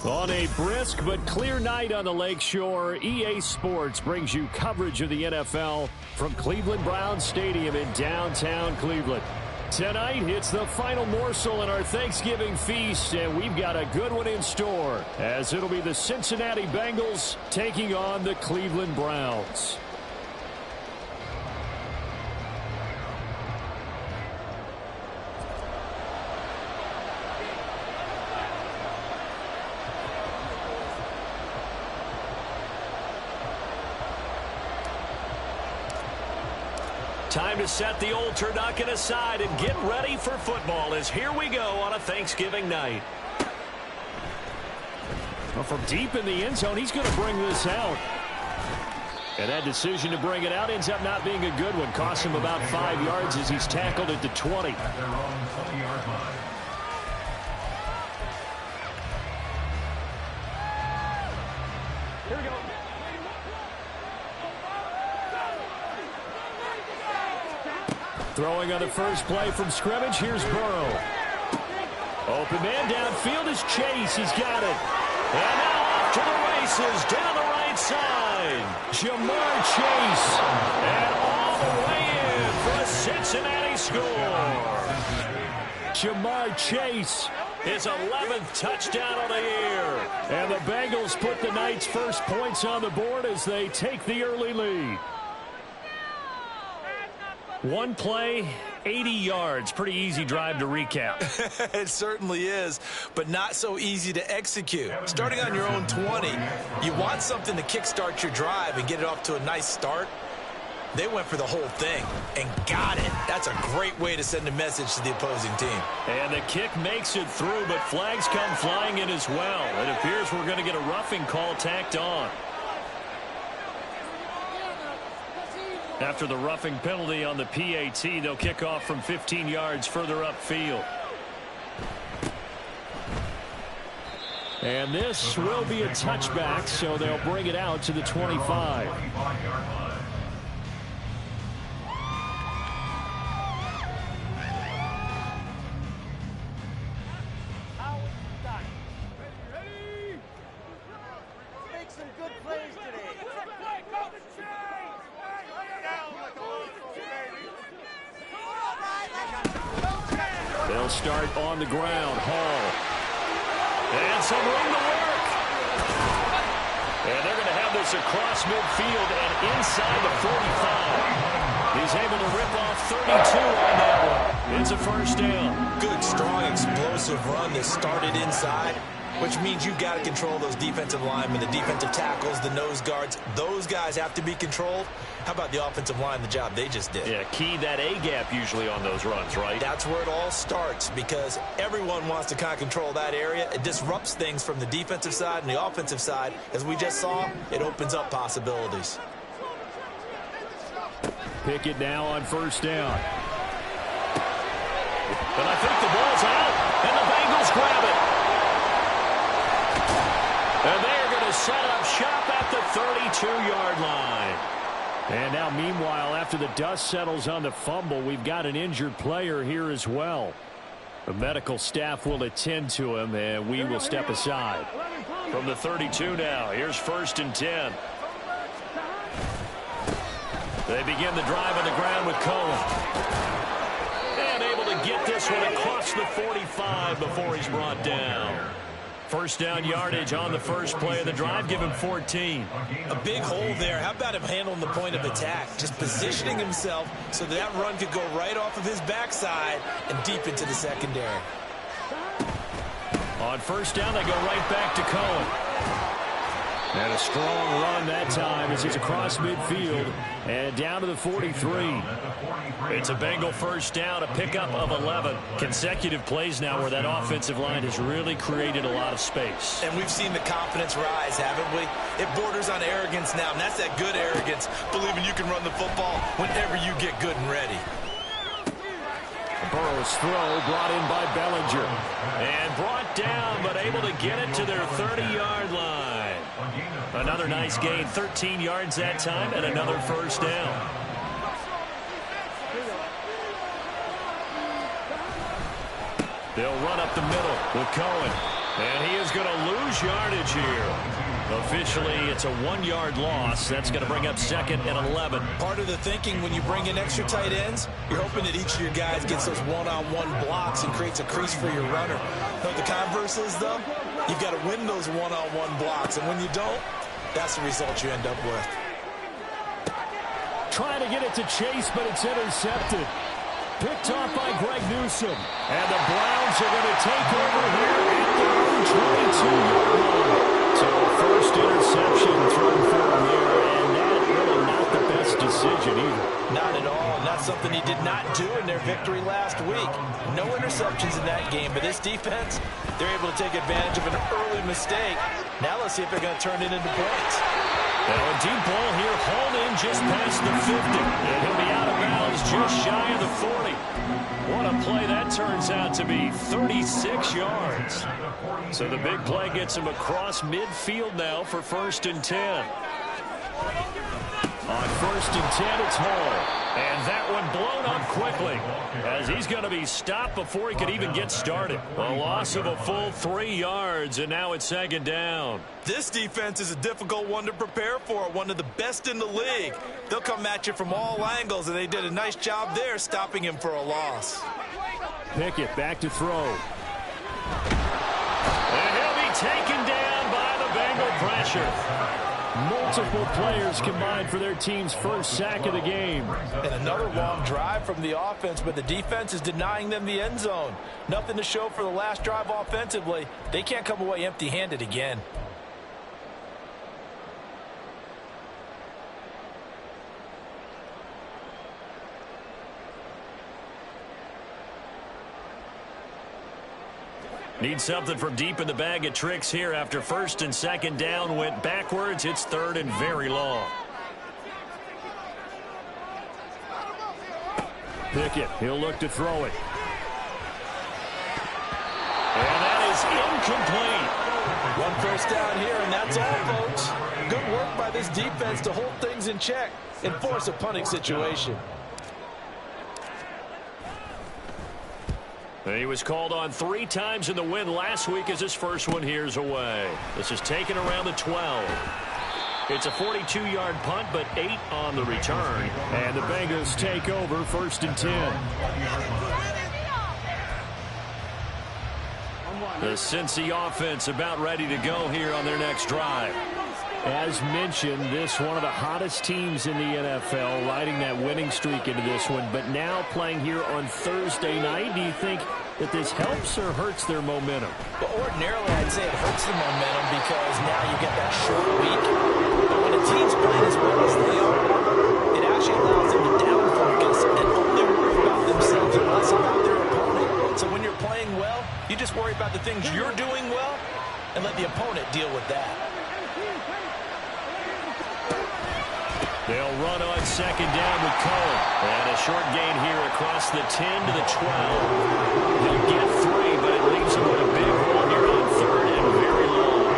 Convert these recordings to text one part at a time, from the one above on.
On a brisk but clear night on the lakeshore, EA Sports brings you coverage of the NFL from Cleveland Browns Stadium in downtown Cleveland. Tonight, it's the final morsel in our Thanksgiving feast, and we've got a good one in store, as it'll be the Cincinnati Bengals taking on the Cleveland Browns. Time to set the old turducken aside and get ready for football, as here we go on a Thanksgiving night. Well, from deep in the end zone, he's going to bring this out. And that decision to bring it out ends up not being a good one. Costs him about 5 yards as he's tackled at the 20. Here we go. Throwing on the first play from scrimmage, here's Burrow. Open man downfield is Chase. He's got it. And now off to the races down the right side. Jamar Chase. And all the way in for a Cincinnati score. Jamar Chase, his 11th touchdown of the year. And the Bengals put the night's first points on the board as they take the early lead. One play, 80 yards. Pretty easy drive to recap. It certainly is, but not so easy to execute. Starting on your own 20, you want something to kickstart your drive and get it off to a nice start. They went for the whole thing and got it. That's a great way to send a message to the opposing team. And the kick makes it through, but flags come flying in as well. It appears we're going to get a roughing call tacked on. After the roughing penalty on the PAT, they'll kick off from 15 yards further upfield. And this will be a touchback, so they'll bring it out to the 25. They'll start on the ground. Hall. And some room to work. And they're going to have this across midfield and inside the 45. He's able to rip off 32 on that one. It's a first down. Good, strong, explosive run that started inside, which means you've got to control those defensive linemen, the defensive tackles, the nose guards. Those guys have to be controlled. How about the offensive line, the job they just did? Yeah, key that A-gap usually on those runs, right? That's where it all starts, because everyone wants to kind of control that area. It disrupts things from the defensive side and the offensive side. As we just saw, it opens up possibilities. Pickett now on first down. But I think the ball's out, and the Bengals grab it. And they are going to set up shop at the 32-yard line. And now, meanwhile, after the dust settles on the fumble, we've got an injured player here as well. The medical staff will attend to him, and we will step aside. From the 32 now, here's 1st and 10. They begin the drive on the ground with Cohen. And able to get this one across the 45 before he's brought down. First down yardage on the first play of the drive. Give him 14. A big hole there. How about him handling the point of attack? Just positioning himself so that run could go right off of his backside and deep into the secondary. On first down, they go right back to Cohen. And a strong run that time as he's across midfield and down to the 43. It's a Bengal first down, a pickup of 11. Consecutive plays now where that offensive line has really created a lot of space. And we've seen the confidence rise, haven't we? It borders on arrogance now, and that's that good arrogance, believing you can run the football whenever you get good and ready. Burrow's throw brought in by Bellinger. And brought down, but able to get it to their 30-yard line. Another nice gain, 13 yards that time, and another first down. They'll run up the middle with Cohen. And he is going to lose yardage here. Officially, it's a 1-yard loss. That's going to bring up 2nd and 11. Part of the thinking when you bring in extra tight ends, you're hoping that each of your guys gets those one-on-one blocks and creates a crease for your runner. But the converse is, though, you've got to win those one-on-one blocks. And when you don't, that's the result you end up with. Trying to get it to Chase, but it's intercepted. Picked off by Greg Newsome. And the Browns are going to take over here at their own 22-yard line. So first interception thrown for him here, and that really not the best decision either. Not at all, and that's something he did not do in their victory last week. No interceptions in that game, but this defense, they're able to take advantage of an early mistake. Now let's see if they're going to turn it into points. Now a deep ball here, hauled in just past the 50. And he'll be out of bounds just shy of the 40. What a play that turns out to be, 36 yards. So the big play gets him across midfield now for 1st and 10. On 1st and 10, it's Hall. And that one blown up quickly as he's going to be stopped before he could even get started. A loss of a full 3 yards, and now it's 2nd down. This defense is a difficult one to prepare for, one of the best in the league. They'll come at you from all angles, and they did a nice job there stopping him for a loss. Pickett back to throw. And he'll be taken down by the Bengal pressure. Multiple players combined for their team's first sack of the game. And another long drive from the offense, but the defense is denying them the end zone. Nothing to show for the last drive offensively. They can't come away empty-handed again. Need something from deep in the bag of tricks here after 1st and 2nd down went backwards. It's 3rd and very long. Pickett, he'll look to throw it. And that is incomplete. 1 first down here, and that's all, folks. Good work by this defense to hold things in check and force a punting situation. He was called on 3 times in the win last week as his first one here's away. This is taken around the 12. It's a 42-yard punt, but 8 on the return. And the Bengals take over 1st and 10. The Cincy offense about ready to go here on their next drive. As mentioned, this one of the hottest teams in the NFL, riding that winning streak into this one, but now playing here on Thursday night. Do you think that this helps or hurts their momentum? Well, ordinarily, I'd say it hurts the momentum because now you get that short week. But when a team's playing as well as they are, it actually allows them to down focus and only worry about themselves and less about their opponent. So when you're playing well, you just worry about the things you're doing well and let the opponent deal with that. They'll run on 2nd down with Cohen. And a short gain here across the 10 to the 12. He'll get 3, but it leaves him with a big hole here on 3rd and very long.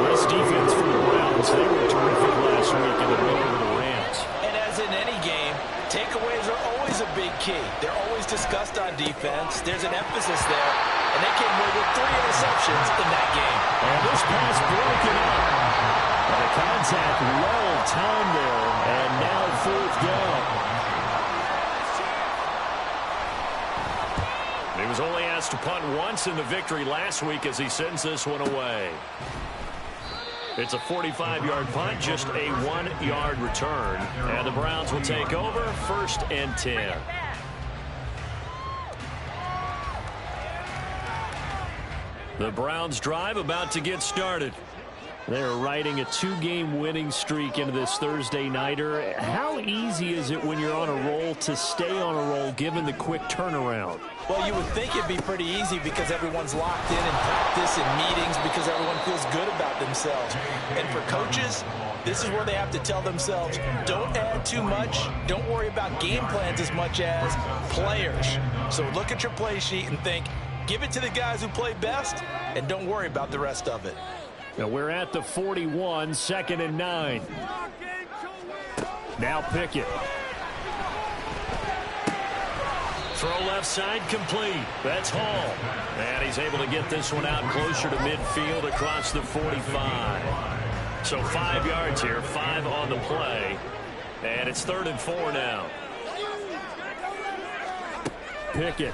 This defense for the Browns, they were terrific last week in the win over the Rams. And as in any game, takeaways are always a big key. They're always discussed on defense. There's an emphasis there. And they came away with 3 interceptions in that game. And this pass broken up. And a contact well timed there. And now 4th down. He was only asked to punt once in the victory last week as he sends this one away. It's a 45-yard punt, just a 1-yard return. And the Browns will take over 1st and 10. The Browns drive about to get started. They're riding a 2-game winning streak into this Thursday nighter. How easy is it when you're on a roll to stay on a roll given the quick turnaround? Well, you would think it'd be pretty easy because everyone's locked in practice and meetings because everyone feels good about themselves. And for coaches, this is where they have to tell themselves, don't add too much. Don't worry about game plans as much as players. So look at your play sheet and think, give it to the guys who play best, and don't worry about the rest of it. Now we're at the 41, 2nd and 9. Now Pickett. Throw left side complete. That's Hall. And he's able to get this one out closer to midfield across the 45. So 5 yards here, 5 on the play. And it's 3rd and 4 now. Pickett.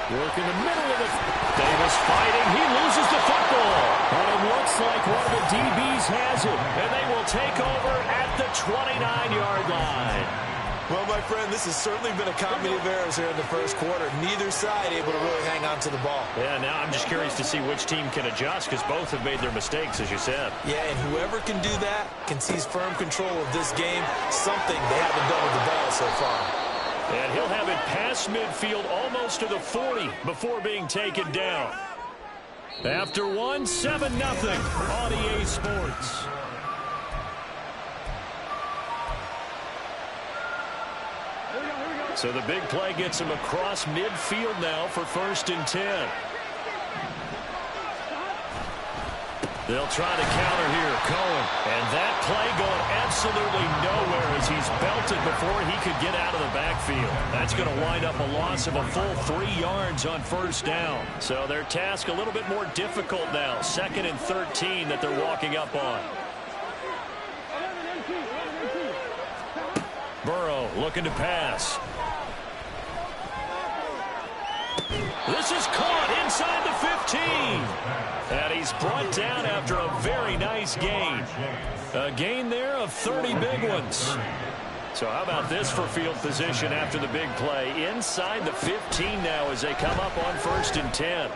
Work in the middle of it. Davis fighting. He loses the football. And it looks like one of the DBs has it. And they will take over at the 29-yard line. Well, my friend, this has certainly been a comedy of errors here in the first quarter. Neither side able to really hang on to the ball. Yeah, now I'm just curious to see which team can adjust because both have made their mistakes, as you said. Yeah, and whoever can do that can seize firm control of this game, something they haven't done with the ball so far. And he'll have it past midfield almost to the 40 before being taken down. After 1, 7-0 on EA Sports. So the big play gets him across midfield now for 1st and 10. They'll try to counter here. Cohen. And that play going absolutely nowhere as he's belted before he could get out of the backfield. That's going to wind up a loss of a full 3 yards on 1st down. So their task a little bit more difficult now. 2nd and 13 that they're walking up on. Burrow looking to pass. This is caught inside the 15. And he's brought down after a very nice gain. A gain there of 30 big ones. So how about this for field position after the big play? Inside the 15 now as they come up on 1st and 10.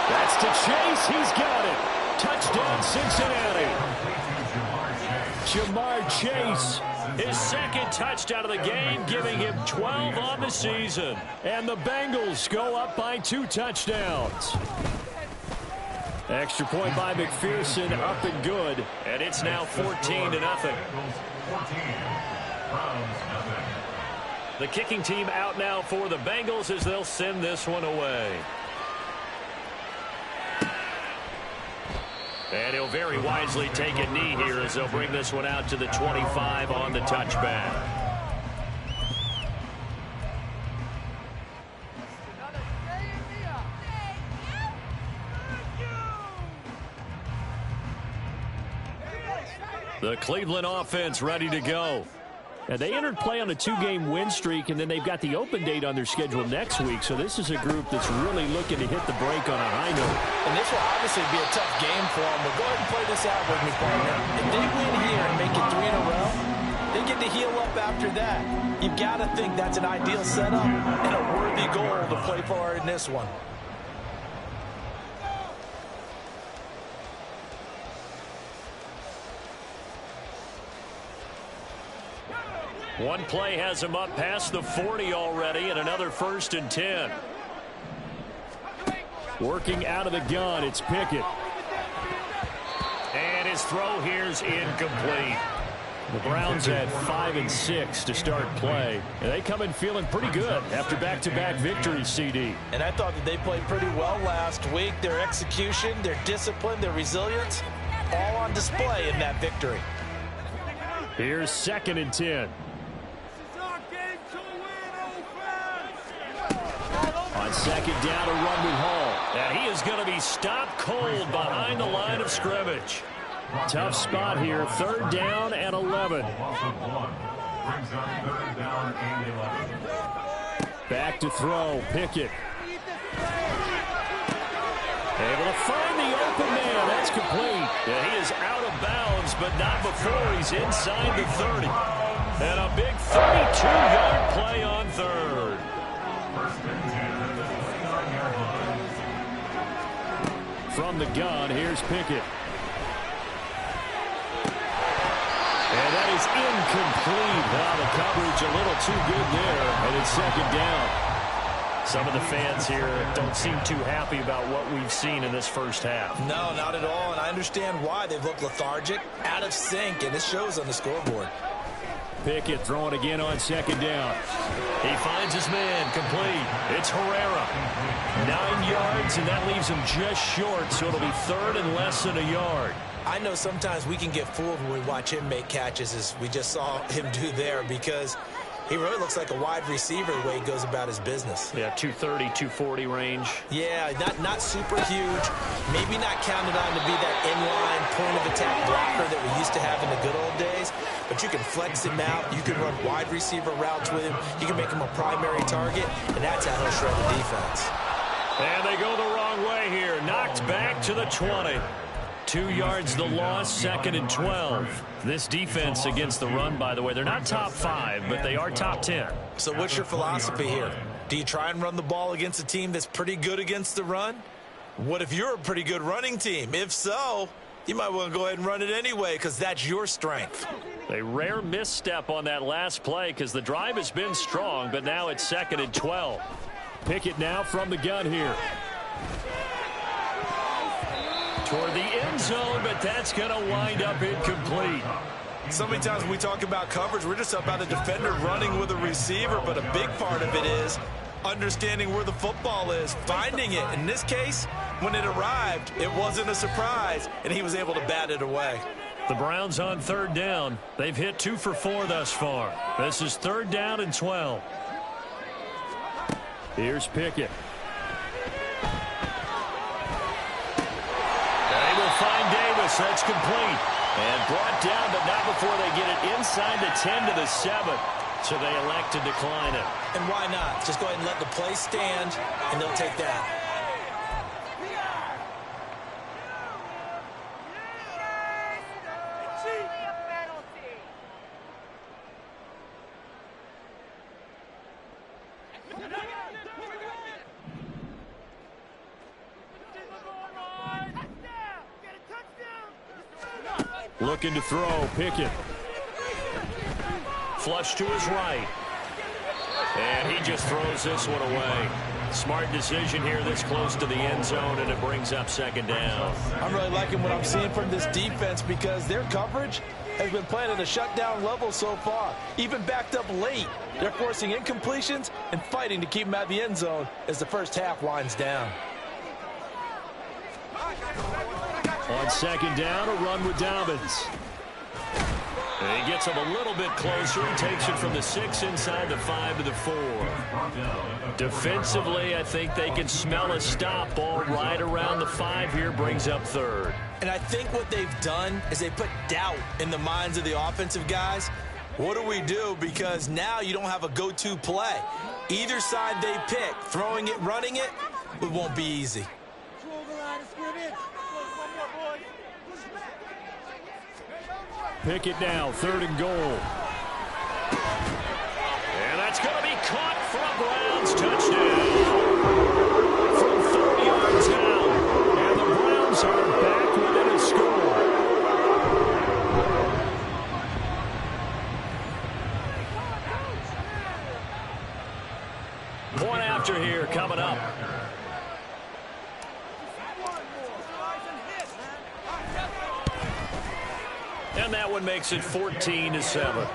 That's to Chase. He's got it. Touchdown, Cincinnati. Jamar Chase. His 2nd touchdown of the game, giving him 12 on the season. And the Bengals go up by 2 touchdowns. Extra point by McPherson, up and good. And it's now 14-0. The kicking team out now for the Bengals as they'll send this one away. And he'll very wisely take a knee here as they'll bring this one out to the 25 on the touchback. The Cleveland offense ready to go. And they entered play on a 2-game win streak, and then they've got the open date on their schedule next week. So this is a group that's really looking to hit the break on a high note. And this will obviously be a tough game for them, but go ahead and play this out with me, partner. If they win here and make it 3 in a row, they get to heal up after that. You've got to think that's an ideal setup and a worthy goal to play for in this one. One play has him up past the 40 already, and another 1st and 10. Working out of the gun, it's Pickett. And his throw here's incomplete. The Browns had 5 and 6 to start play. And they come in feeling pretty good after back-to-back victories, CD. And I thought that they played pretty well last week. Their execution, their discipline, their resilience, all on display in that victory. Here's 2nd and 10. On 2nd down, a run with Hall. And he is going to be stopped cold behind the line of scrimmage. Tough spot here. 3rd down and 11. Back to throw. Pickett. Able to find the open man. That's complete. And he is out of bounds, but not before he's inside the 30. And a big 32-yard play on 3rd. From the gun, here's Pickett. And that is incomplete. Now the coverage a little too good there, and it's 2nd down. Some of the fans here don't seem too happy about what we've seen in this first half. No, not at all, and I understand why. They've looked lethargic, out of sync, and it shows on the scoreboard. Pickett throwing again on second down. He finds his man, complete. It's Herrera. 9 yards, and that leaves him just short, so it'll be third and less than a yard. I know sometimes we can get fooled when we watch him make catches, as we just saw him do there, because he really looks like a wide receiver the way he goes about his business. Yeah, 230, 240 range. Yeah, not super huge. Maybe not counted on to be that inline point-of-attack blocker that we used to have in the good old days. But you can flex him out. You can run wide receiver routes with him. You can make him a primary target, and that's how he'll shred the defense. And they go the wrong way here. Knocked back to the 20. 2 yards the loss, second and 12. This defense against the run, by the way, they're not top 5, but they are top 10. So what's your philosophy here? Do you try and run the ball against a team that's pretty good against the run? What if you're a pretty good running team? If so, you might want to go ahead and run it anyway, because that's your strength. A rare misstep on that last play because the drive has been strong, but now it's second and 12. Pickett now from the gun here. Toward the end zone, but that's going to wind up incomplete. So many times when we talk about coverage, we're just about a defender running with a receiver, but a big part of it is understanding where the football is, finding it. In this case, when it arrived, it wasn't a surprise, and he was able to bat it away. The Browns on third down. They've hit 2 for 4 thus far. This is third down and 12. Here's Pickett. They will find Davis. That's complete. And brought down, but not before they get it inside the 10 to the 7. So they elect to decline it. And why not? Just go ahead and let the play stand, and they'll take that. Looking to throw, Pickett. Flush to his right. And he just throws this one away. Smart decision here this close to the end zone, and it brings up second down. I'm really liking what I'm seeing from this defense because their coverage has been playing at a shutdown level so far. Even backed up late, they're forcing incompletions and fighting to keep them out of the end zone as the first half winds down. On second down, a run with Dobbins. And he gets him a little bit closer and takes it from the 6 inside the 5 to the 4. Defensively, I think they can smell a stop. Ball right around the 5 here, brings up third. And I think what they've done is they put doubt in the minds of the offensive guys. What do we do? Because now you don't have a go-to play. Either side they pick, throwing it, running it, it won't be easy. Pickett now, third and goal. And that's going to be caught for a Browns touchdown. From 30 yards out. And the Browns are back within a score. Point after here coming up. And that one makes it 14 to 7.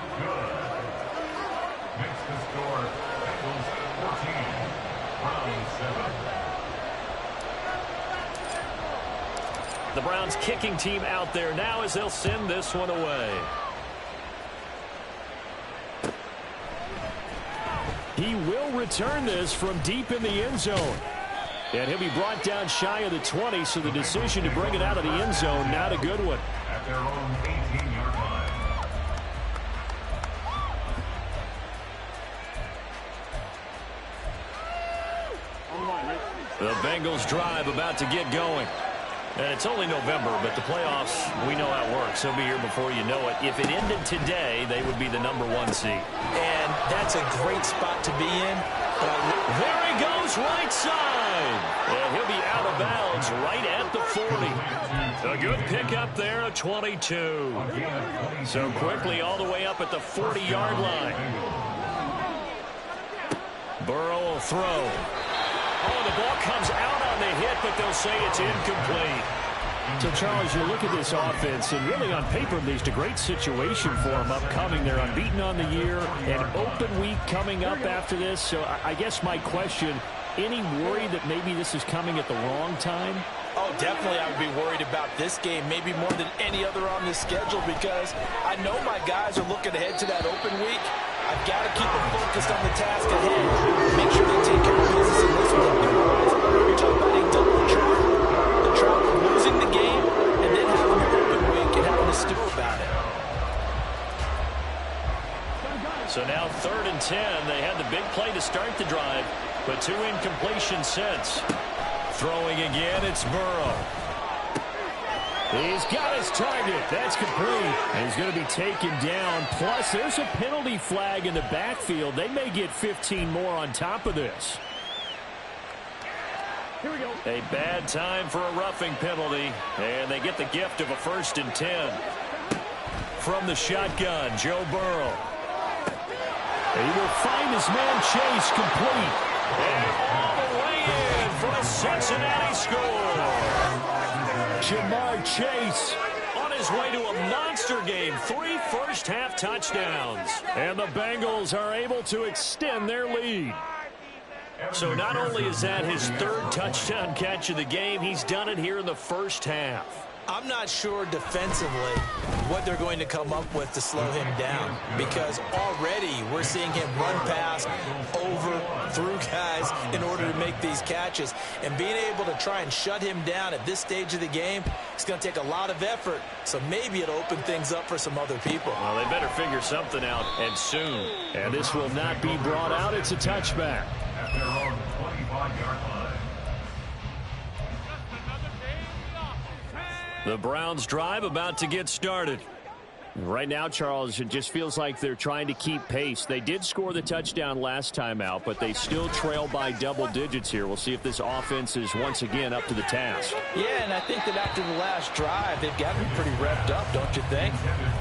The Browns kicking team out there now as they'll send this one away. He will return this from deep in the end zone. And he'll be brought down shy of the 20, so the decision to bring it out of the end zone, not a good one. At their own 18-yard line. The Bengals drive about to get going. And it's only November, but the playoffs, we know how it works. They'll be here before you know it. If it ended today, they would be the #1 seed. And that's a great spot to be in. There he goes, right side. And he'll be out of bounds right at the 40. A good pickup there, a 22. So quickly all the way up at the 40-yard line. Burrow will throw. Oh, the ball comes out on the hit, but they'll say it's incomplete. So, Charles, you look at this offense, and really on paper, at least, a great situation for them upcoming. They're unbeaten on the year, an open week coming up after this. So I guess my question, any worry that maybe this is coming at the wrong time? Oh, definitely I would be worried about this game, maybe more than any other on this schedule, because I know my guys are looking ahead to that open week. I've got to keep them focused on the task ahead. Make sure they take care of business in this one. Otherwise, you're talking about a double trap. The trap of losing the game and then having an open week and having to stew about it. So now 3rd and 10. They had the big play to start the drive, but 2 incompletions since. Throwing again, it's Burrow. He's got his target. That's complete. And he's going to be taken down. Plus, there's a penalty flag in the backfield. They may get 15 more on top of this. Here we go. A bad time for a roughing penalty. And they get the gift of a 1st and 10. From the shotgun, Joe Burrow. He will find his man Chase complete. And all the way in for a Cincinnati score. Jamar Chase on his way to a monster game. 3 first-half touchdowns. And the Bengals are able to extend their lead. So not only is that his 3rd touchdown catch of the game, he's done it here in the first half. I'm not sure defensively what they're going to come up with to slow him down, because already we're seeing him run past, over, through guys in order to make these catches. And being able to try and shut him down at this stage of the game, it's going to take a lot of effort. So maybe it'll open things up for some other people. Well, they better figure something out, and soon. And this will not be brought out. It's a touchback. At their own 25-yard line. The Browns drive about to get started. Right now, Charles, it just feels like they're trying to keep pace. They did score the touchdown last time out, but they still trail by double digits here. We'll see if this offense is once again up to the task. Yeah, and I think that after the last drive, they've got to be pretty revved up, don't you think?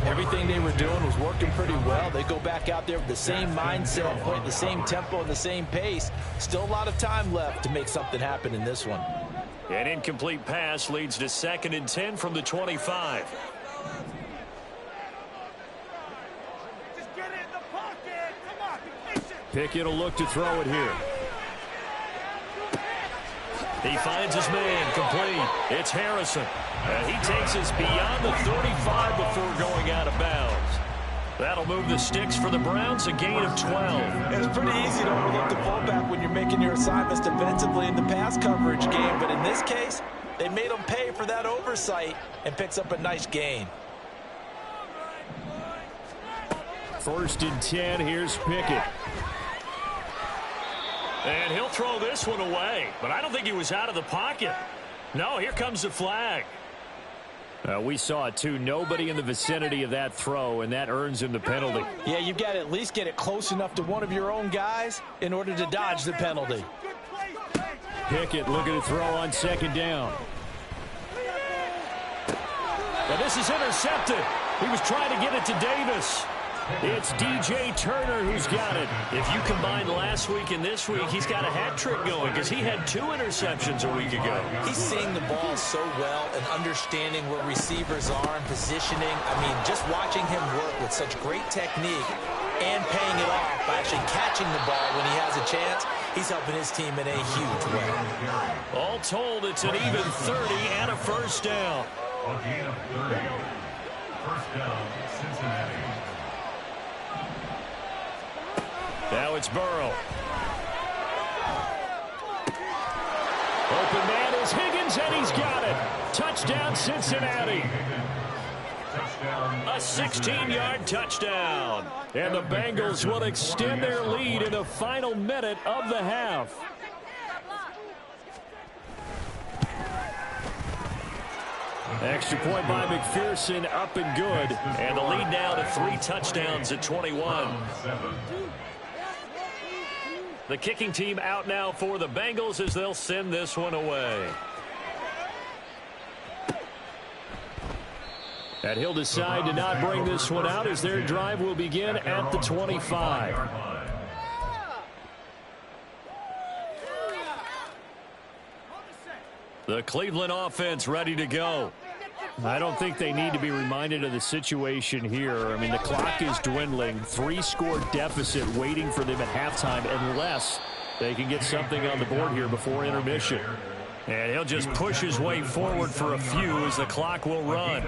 Everything they were doing was working pretty well. They go back out there with the same mindset, playing the same tempo and the same pace. Still a lot of time left to make something happen in this one. An incomplete pass leads to 2nd and 10 from the 25. Pickett will look to throw it here. He finds his man complete. It's Harrison. And he takes us beyond the 35 before going out of bounds. That'll move the sticks for the Browns, a gain of 12. It's pretty easy to overlook the fullback when you're making your assignments defensively in the pass coverage game, but in this case, they made him pay for that oversight and picks up a nice gain. 1st and 10, here's Pickett. And he'll throw this one away, but I don't think he was out of the pocket. No, here comes the flag. We saw it, too. Nobody in the vicinity of that throw, and that earns him the penalty. Yeah, you've got to at least get it close enough to one of your own guys in order to dodge the penalty. Pickett looking to throw on 2nd down. And this is intercepted. He was trying to get it to Davis. It's DJ Turner who's got it. If you combine last week and this week, he's got a hat trick going because he had 2 interceptions a week ago. He's seeing the ball so well and understanding where receivers are and positioning. I mean, just watching him work with such great technique and paying it off by actually catching the ball when he has a chance, he's helping his team in a huge way. All told, it's an even 30 and a 1st down. A gain of 30. 1st down, Cincinnati. Now it's Burrow. Open man is Higgins, and he's got it. Touchdown, Cincinnati. A 16-yard touchdown. And the Bengals will extend their lead in the final minute of the half. Extra point by McPherson, up and good. And the lead now to 3 touchdowns at 21. The kicking team out now for the Bengals as they'll send this one away. And he'll decide to not bring this one out as their drive will begin at the 25. The Cleveland offense ready to go. I don't think they need to be reminded of the situation here. I mean, the clock is dwindling. 3-score deficit waiting for them at halftime unless they can get something on the board here before intermission. And he'll just push his way forward for a few as the clock will run.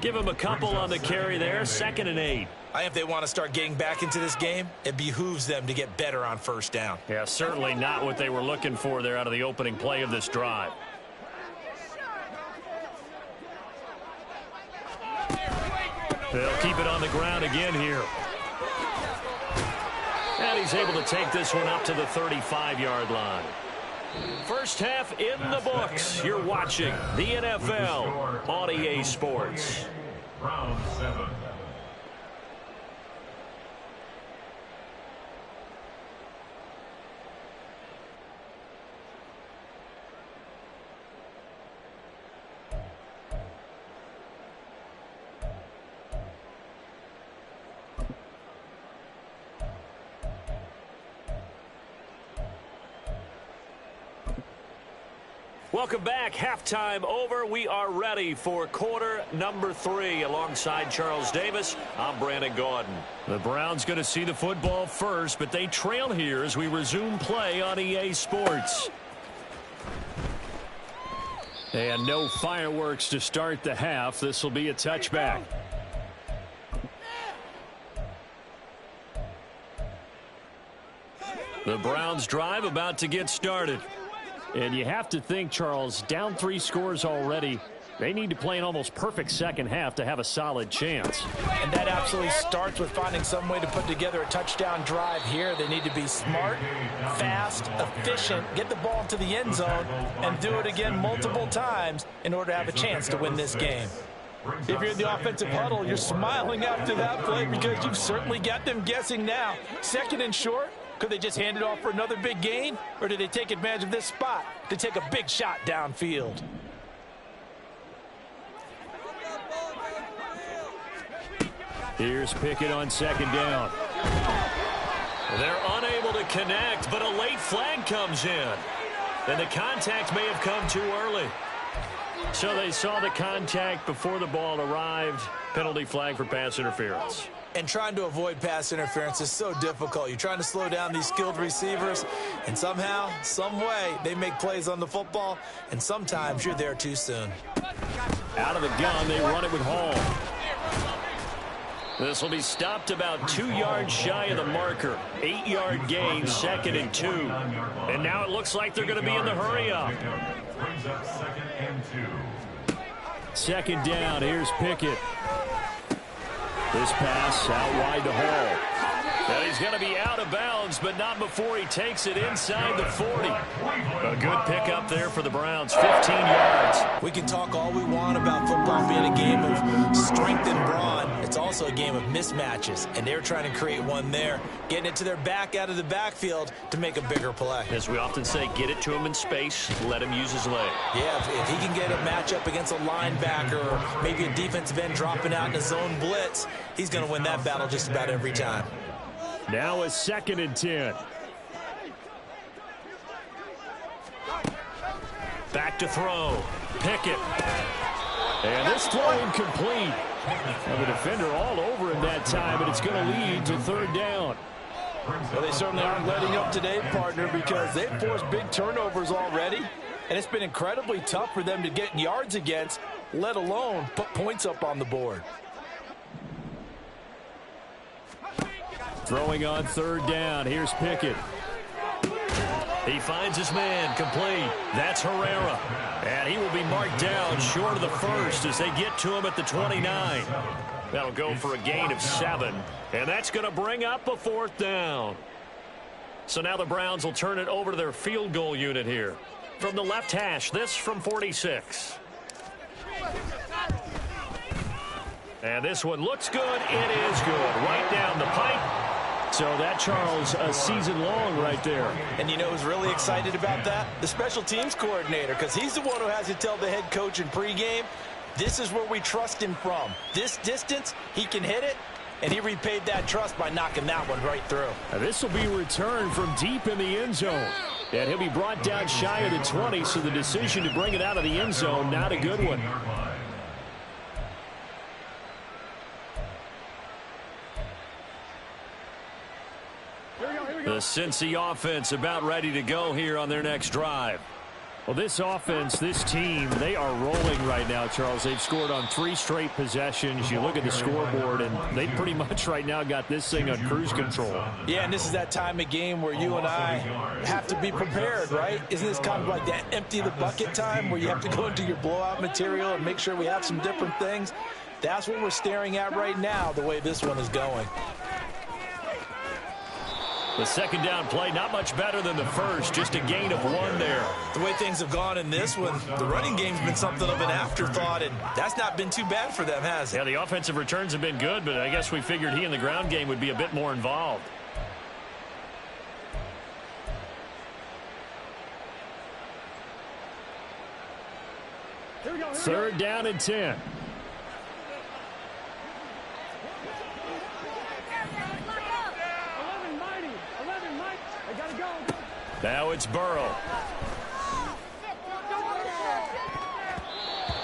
Give him a couple on the carry there, 2nd and 8. If they want to start getting back into this game, it behooves them to get better on first down. Yeah, certainly not what they were looking for there out of the opening play of this drive. They'll keep it on the ground again here. And he's able to take this one up to the 35-yard line. First half in the books. You're watching the NFL on EA Sports. Round 7. Welcome back. Halftime over. We are ready for quarter number 3. Alongside Charles Davis, I'm Brandon Gaudin. The Browns going to see the football first, but they trail here as we resume play on EA Sports. And no fireworks to start the half. This will be a touchback. The Browns drive about to get started. And you have to think, Charles, down 3 scores already. They need to play an almost perfect second half to have a solid chance. And that absolutely starts with finding some way to put together a touchdown drive here. They need to be smart, fast, efficient, get the ball to the end zone, and do it again multiple times in order to have a chance to win this game. If you're in the offensive huddle, you're smiling after that play because you've certainly got them guessing now. 2nd and short. Could they just hand it off for another big gain? Or did they take advantage of this spot to take a big shot downfield? Here's Pickett on 2nd down. They're unable to connect, but a late flag comes in. And the contact may have come too early. So they saw the contact before the ball arrived. Penalty flag for pass interference. And trying to avoid pass interference is so difficult. You're trying to slow down these skilled receivers, and somehow, some way, they make plays on the football, and sometimes you're there too soon. Out of the gun, they run it with Hall. This will be stopped about 2 yards shy of the marker. 8-yard gain, 2nd and 2. And now it looks like they're going to be in the hurry-up. Brings up 2nd and 2. 2nd down, here's Pickett. This pass out wide to Hall. And he's going to be out of bounds, but not before he takes it inside the 40. A good pickup there for the Browns, 15 yards. We can talk all we want about football being a game of strength and brawn. It's also a game of mismatches, and they're trying to create one there, getting it to their back out of the backfield to make a bigger play. As we often say, get it to him in space, let him use his leg. Yeah, if he can get a matchup against a linebacker or maybe a defensive end dropping out in a zone blitz, he's going to win that battle just about every time. Now a 2nd and 10. Back to throw. Pickett. And this throw incomplete. And the defender all over him that time, but it's going to lead to 3rd down. Well, they certainly aren't letting up today, partner, because they've forced big turnovers already, and it's been incredibly tough for them to get yards against, let alone put points up on the board. Throwing on 3rd down. Here's Pickett. He finds his man, complete. That's Herrera. And he will be marked down short of the 1st as they get to him at the 29. That'll go for a gain of 7. And that's going to bring up a 4th down. So now the Browns will turn it over to their field goal unit here. From the left hash, this from 46. And this one looks good. It is good. Right down the pipe. So that, Charles, a season long right there. And you know who's really excited about that? The special teams coordinator, because he's the one who has to tell the head coach in pregame, this is where we trust him from. This distance, he can hit it, and he repaid that trust by knocking that one right through. Now this will be returned from deep in the end zone. And he'll be brought down shy of the 20, so the decision to bring it out of the end zone, not a good one. The Cincy offense about ready to go here on their next drive. Well, this offense, this team, they are rolling right now, Charles. They've scored on 3 straight possessions. You look at the scoreboard, and they pretty much right now got this thing on cruise control. Yeah, and this is that time of game where you and I have to be prepared, right? Isn't this kind of like that empty the bucket time where you have to go into your blowout material and make sure we have some different things? That's what we're staring at right now, the way this one is going. The second down play, not much better than the first, just a gain of 1 there. The way things have gone in this one, the running game's been something of an afterthought, and that's not been too bad for them, has it? Yeah, the offensive returns have been good, but I guess we figured he in the ground game would be a bit more involved. Third down and 10. Now it's Burrow.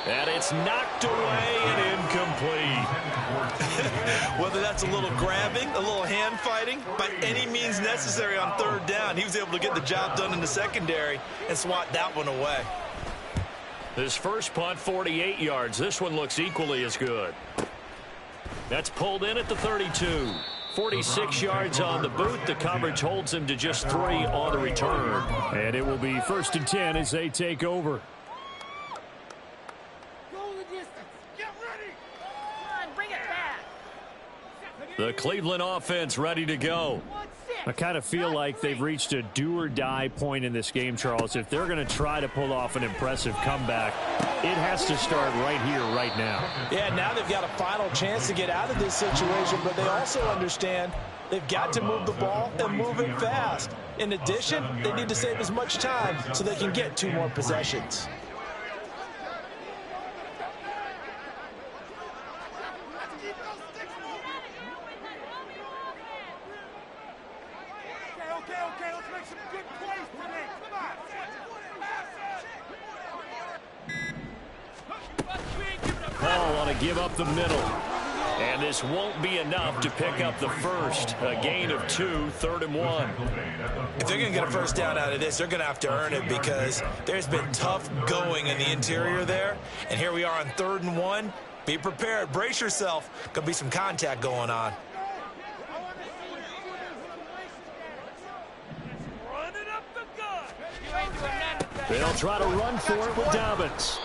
And it's knocked away and incomplete. Whether that's a little grabbing, a little hand fighting, by any means necessary on third down, he was able to get the job done in the secondary and swat that one away. His first punt, 48 yards. This one looks equally as good. That's pulled in at the 32. 46 yards on the boot. The coverage holds him to just 3 on the return. And it will be 1st and 10 as they take over. Go the distance. Get ready. Come on, bring it back. The Cleveland offense ready to go. I kind of feel like they've reached a do-or-die point in this game, Charles. If they're going to try to pull off an impressive comeback, it has to start right here, right now. Yeah, now they've got a final chance to get out of this situation, but they also understand they've got to move the ball and move it fast. In addition, they need to save as much time so they can get 2 more possessions. Okay, let's make some good plays today. Come on. Ball want to give up the middle. And this won't be enough to pick up the first. A gain of 2, 3rd and 1. If they're going to get a first down out of this, they're going to have to earn it because there's been tough going in the interior there. And here we are on 3rd and 1. Be prepared. Brace yourself. Going to be some contact going on. They'll try to run for it with Dobbins.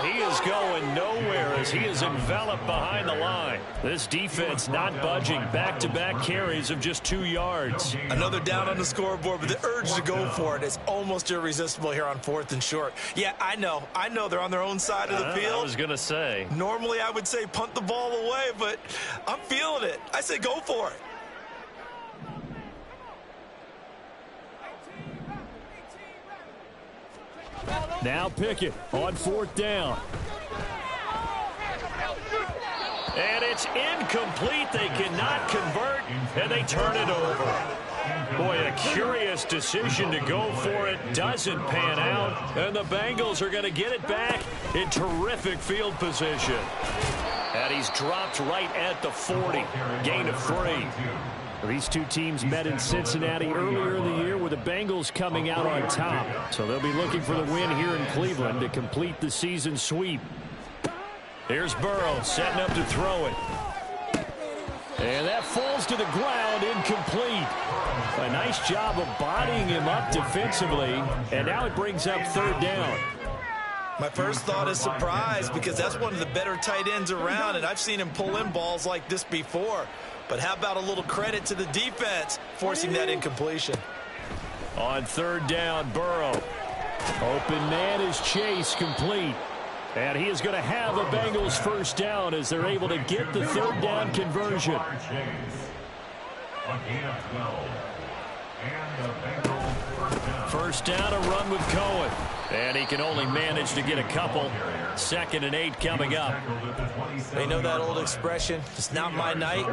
He is going nowhere as he is enveloped behind the line. This defense not budging. Back-to-back carries of just 2 yards. Another down on the scoreboard, but the urge to go for it is almost irresistible here on 4th and short. Yeah, I know they're on their own side of the field. I was going to say. Normally I would say punt the ball away, but I'm feeling it. I say go for it. Now Pickett on 4th down. And it's incomplete. They cannot convert, and they turn it over. Boy, a curious decision to go for it. Doesn't pan out, and the Bengals are going to get it back in terrific field position. And he's dropped right at the 40. Gain of 3. These two teams met in Cincinnati earlier in the year with the Bengals coming out on top. So they'll be looking for the win here in Cleveland to complete the season sweep. Here's Burrow setting up to throw it. And that falls to the ground, incomplete. A nice job of bodying him up defensively. And now it brings up 3rd down. My first thought is surprise because that's one of the better tight ends around, and I've seen him pull in balls like this before. But how about a little credit to the defense forcing that incompletion? On 3rd down, Burrow. Open man is Chase, complete. And he is going to have the Bengals first down as they're able to get the 3rd down conversion. A gain of 12. And the Bengals First down, a run with Cohen. And he can only manage to get a couple. 2nd and 8 coming up. They know that old expression, it's not my night.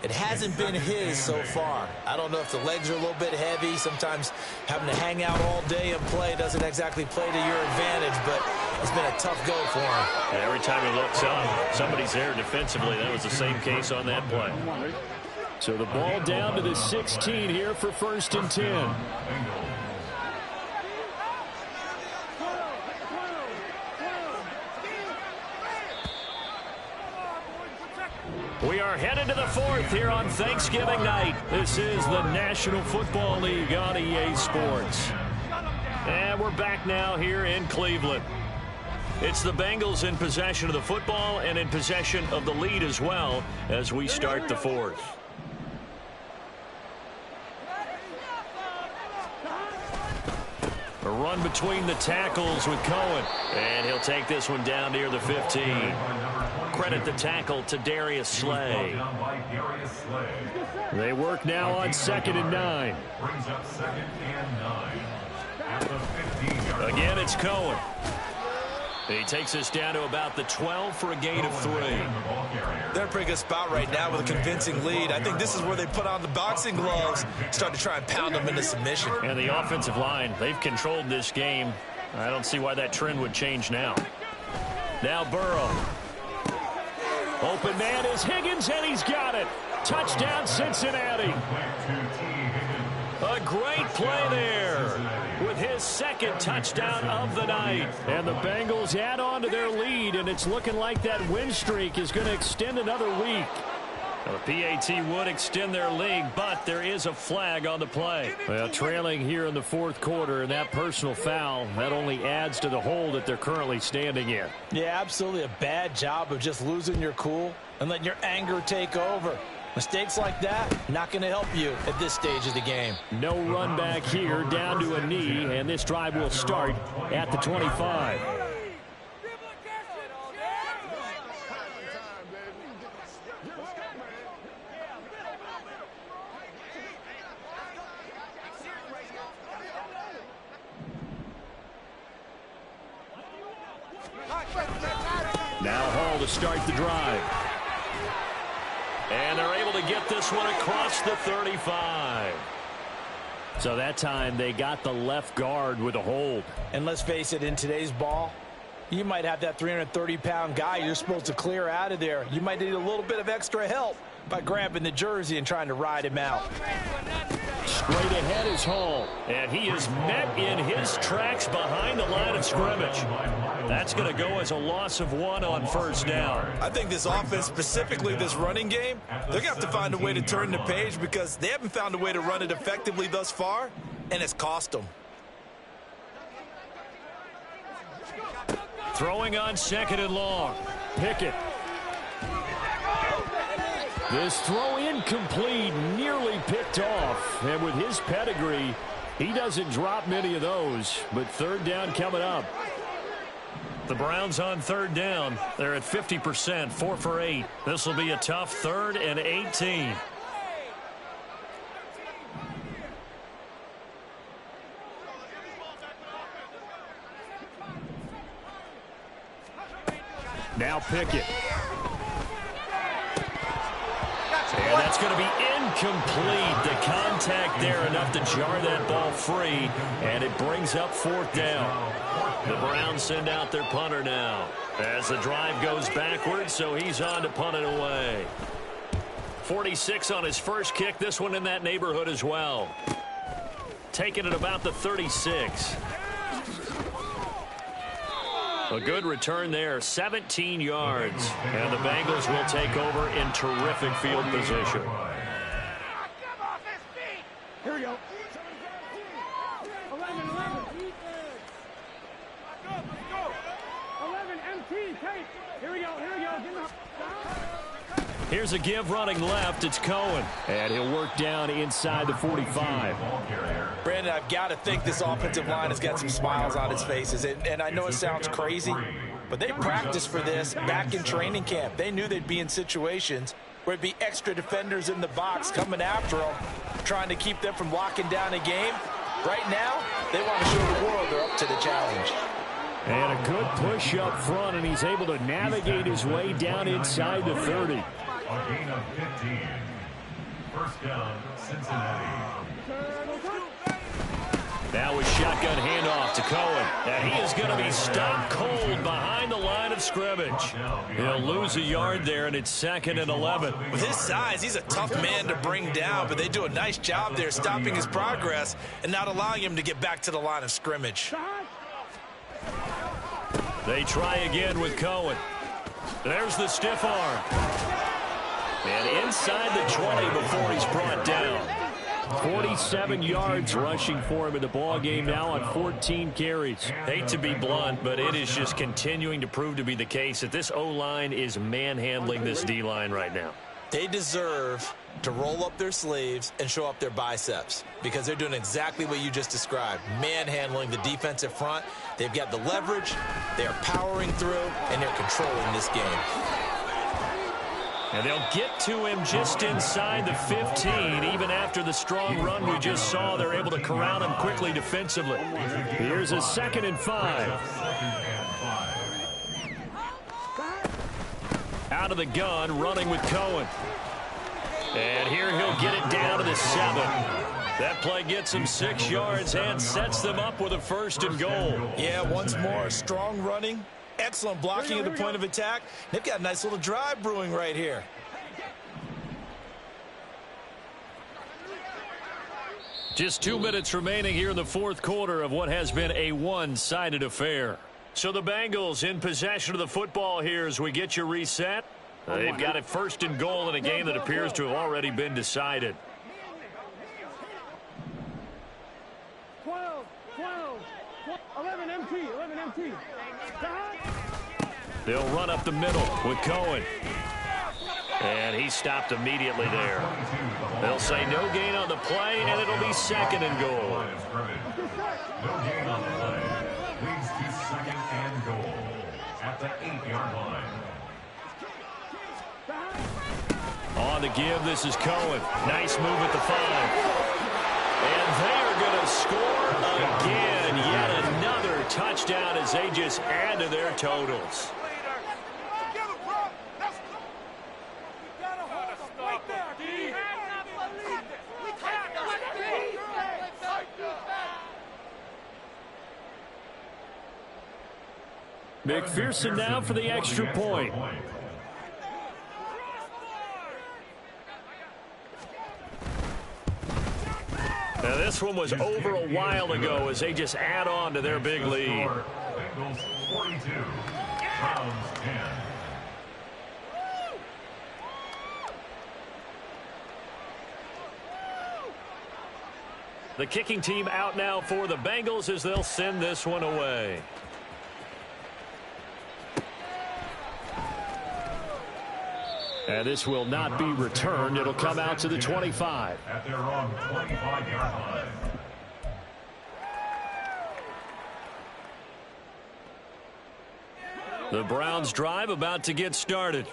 It hasn't been his so far. I don't know if the legs are a little bit heavy. Sometimes having to hang out all day and play doesn't exactly play to your advantage, but it's been a tough go for him. And every time he looks up, somebody's there defensively. That was the same case on that play. So the ball down to the 16 here for 1st and 10. We are headed to the 4th here on Thanksgiving night. This is the National Football League on EA Sports. And we're back now here in Cleveland. It's the Bengals in possession of the football and in possession of the lead as well as we start the 4th. A run between the tackles with Cohen. And he'll take this one down near the 15. Credit the tackle to Darius Slay. They work now on 2nd and 9. Again, it's Cohen. He takes us down to about the 12 for a gain of 3. They're in a pretty good spot right now with a convincing lead. I think this is where they put on the boxing gloves, start to try and pound them into submission. And the offensive line, they've controlled this game. I don't see why that trend would change now. Now Burrow. Open man is Higgins, and he's got it. Touchdown, Cincinnati. A great play there with his 2nd touchdown of the night. And the Bengals add on to their lead, and it's looking like that win streak is going to extend another week. Well, the PAT would extend their lead, but there is a flag on the play. Well, trailing here in the 4th quarter, and that personal foul, that only adds to the hole that they're currently standing in. Yeah, absolutely a bad job of just losing your cool and letting your anger take over. Mistakes like that, not going to help you at this stage of the game. No run back here, down to a knee, and this drive will start at the 25. Now Hall to start the drive. And they're able to get this one across the 35. So that time they got the left guard with a hold. And let's face it, in today's ball, you might have that 330-pound guy you're supposed to clear out of there. You might need a little bit of extra help by grabbing the jersey and trying to ride him out. Straight ahead is Hall, and he is met in his tracks behind the line of scrimmage. That's going to go as a loss of 1 on 1st down. I think this offense, specifically this running game, they're going to have to find a way to turn the page because they haven't found a way to run it effectively thus far, and it's cost them. Throwing on 2nd and long. Pickett. This throw incomplete, nearly picked off. And with his pedigree, he doesn't drop many of those. But 3rd down coming up. The Browns on 3rd down. They're at 50%, 4 for 8. This will be a tough 3rd and 18. Now Pickett. And that's going to be incomplete. The contact there enough to jar that ball free, and it brings up 4th down. The Browns send out their punter now as the drive goes backwards, so he's on to punt it away. 46 on his first kick, this one in that neighborhood as well. Taking it about the 36. A good return there, 17 yards. And the Bengals will take over in terrific field position. Here we go. 11. Let's go. 11 MT, tape. Here we go. Here's a give running left. It's Cohen. And he'll work down inside the 45. Brandon, I've got to think this offensive line has got some smiles on its faces. And I know it sounds crazy, but they practiced for this back in training camp. They knew they'd be in situations where it'd be extra defenders in the box coming after them, trying to keep them from locking down a game. Right now, they want to show the world they're up to the challenge. And a good push up front, and he's able to navigate his way down inside the 30. A gain of 15. First down, Cincinnati. Now a shotgun handoff to Cohen. And he is going to be stopped cold behind the line of scrimmage. He'll lose a yard there, and it's 2nd and 11. With his size, he's a tough man to bring down, but they do a nice job there stopping his progress and not allowing him to get back to the line of scrimmage. They try again with Cohen. There's the stiff arm. And inside the 20 before he's brought down. 47 yards rushing for him in the ball game now on 14 carries. Hate to be blunt, but it is just continuing to prove to be the case that this O-line is manhandling this D-line right now. They deserve to roll up their sleeves and show up their biceps because they're doing exactly what you just described, manhandling the defensive front. They've got the leverage, they're powering through, and they're controlling this game. And they'll get to him just inside the 15. Even after the strong run we just saw, they're able to corral him quickly defensively. Here's a 2nd and 5. Out of the gun, running with Cohen. And here he'll get it down to the 7. That play gets him 6 yards and sets them up with a 1st and goal. Yeah, once more, strong running. Excellent blocking at the point of attack. They've got a nice little drive brewing right here. Just 2 minutes remaining here in the 4th quarter of what has been a one-sided affair. So the Bengals in possession of the football here as we get you reset. They've got a 1st and goal in a game that appears to have already been decided. 11 MT. They'll run up the middle with Cohen. And he stopped immediately there. They'll say no gain on the play, and it'll be 2nd and goal. No gain on the play. Leads to 2nd and goal at the 8-yard line. On the give, this is Cohen. Nice move at the 5. And they are going to score again. Yet another touchdown as they just add to their totals. McPherson now for the extra point. Now this one was over a while ago as they just add on to their big lead. Bengals 42, Browns 10. The kicking team out now for the Bengals as they'll send this one away. And this will not be returned. It'll come out to the 25. At their own 25-yard line. The Browns drive about to get started.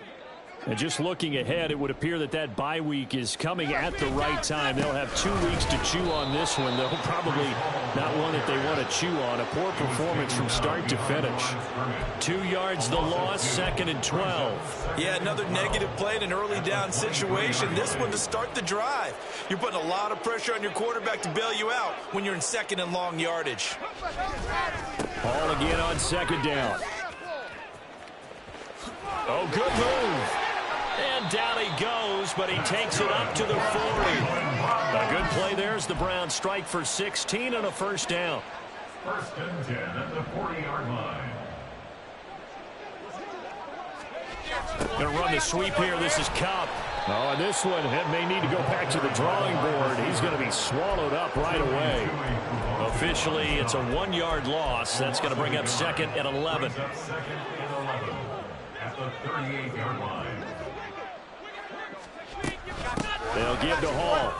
And just looking ahead, it would appear that that bye week is coming at the right time. They'll have 2 weeks to chew on this one, though probably not one that they want to chew on. A poor performance from start to finish. 2 yards the loss, 2nd and 12. Yeah, another negative play in an early down situation. This one to start the drive. You're putting a lot of pressure on your quarterback to bail you out when you're in 2nd and long yardage. Ball again on 2nd down. Oh, good move. And down he goes, but he takes it up to the 40. A good play there as the Browns strike for 16 and a 1st down. 1st and 10 at the 40-yard line. Going to run the sweep here. This is Cup. Oh, and this one may need to go back to the drawing board. He's going to be swallowed up right away. Officially, it's a 1-yard loss. That's going to bring up 2nd and 11. 2nd and 11 at the 38-yard line. They'll give to Hall.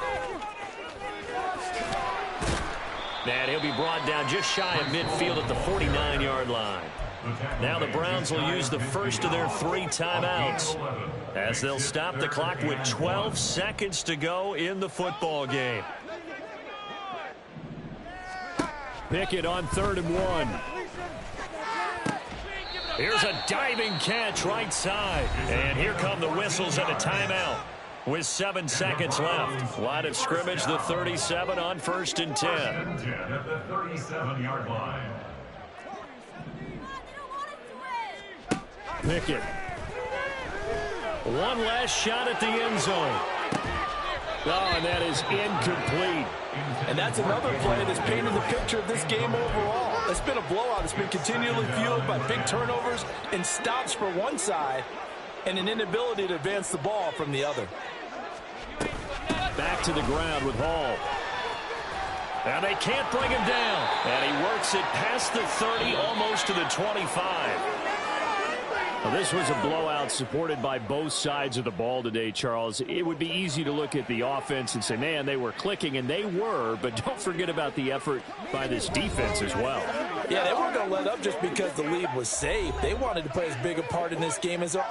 And he'll be brought down just shy of midfield at the 49-yard line. Now the Browns will use the first of their 3 timeouts as they'll stop the clock with 12 seconds to go in the football game. Pickett on 3rd and 1. Here's a diving catch right side. And here come the whistles and a timeout with 7 seconds left. Line of scrimmage, the 37 on 1st and 10. At the 37-yard line. Pickett. One last shot at the end zone. Oh, and that is incomplete. And that's another play that's painted the picture of this game overall. It's been a blowout. It's been continually fueled by big turnovers and stops for one side and an inability to advance the ball from the other. Back to the ground with Hall. And they can't bring him down. And he works it past the 30, almost to the 25. Well, this was a blowout supported by both sides of the ball today, Charles. It would be easy to look at the offense and say, man, they were clicking, and they were, but don't forget about the effort by this defense as well. Yeah, they weren't going to let up just because the lead was safe. They wanted to play as big a part in this game as their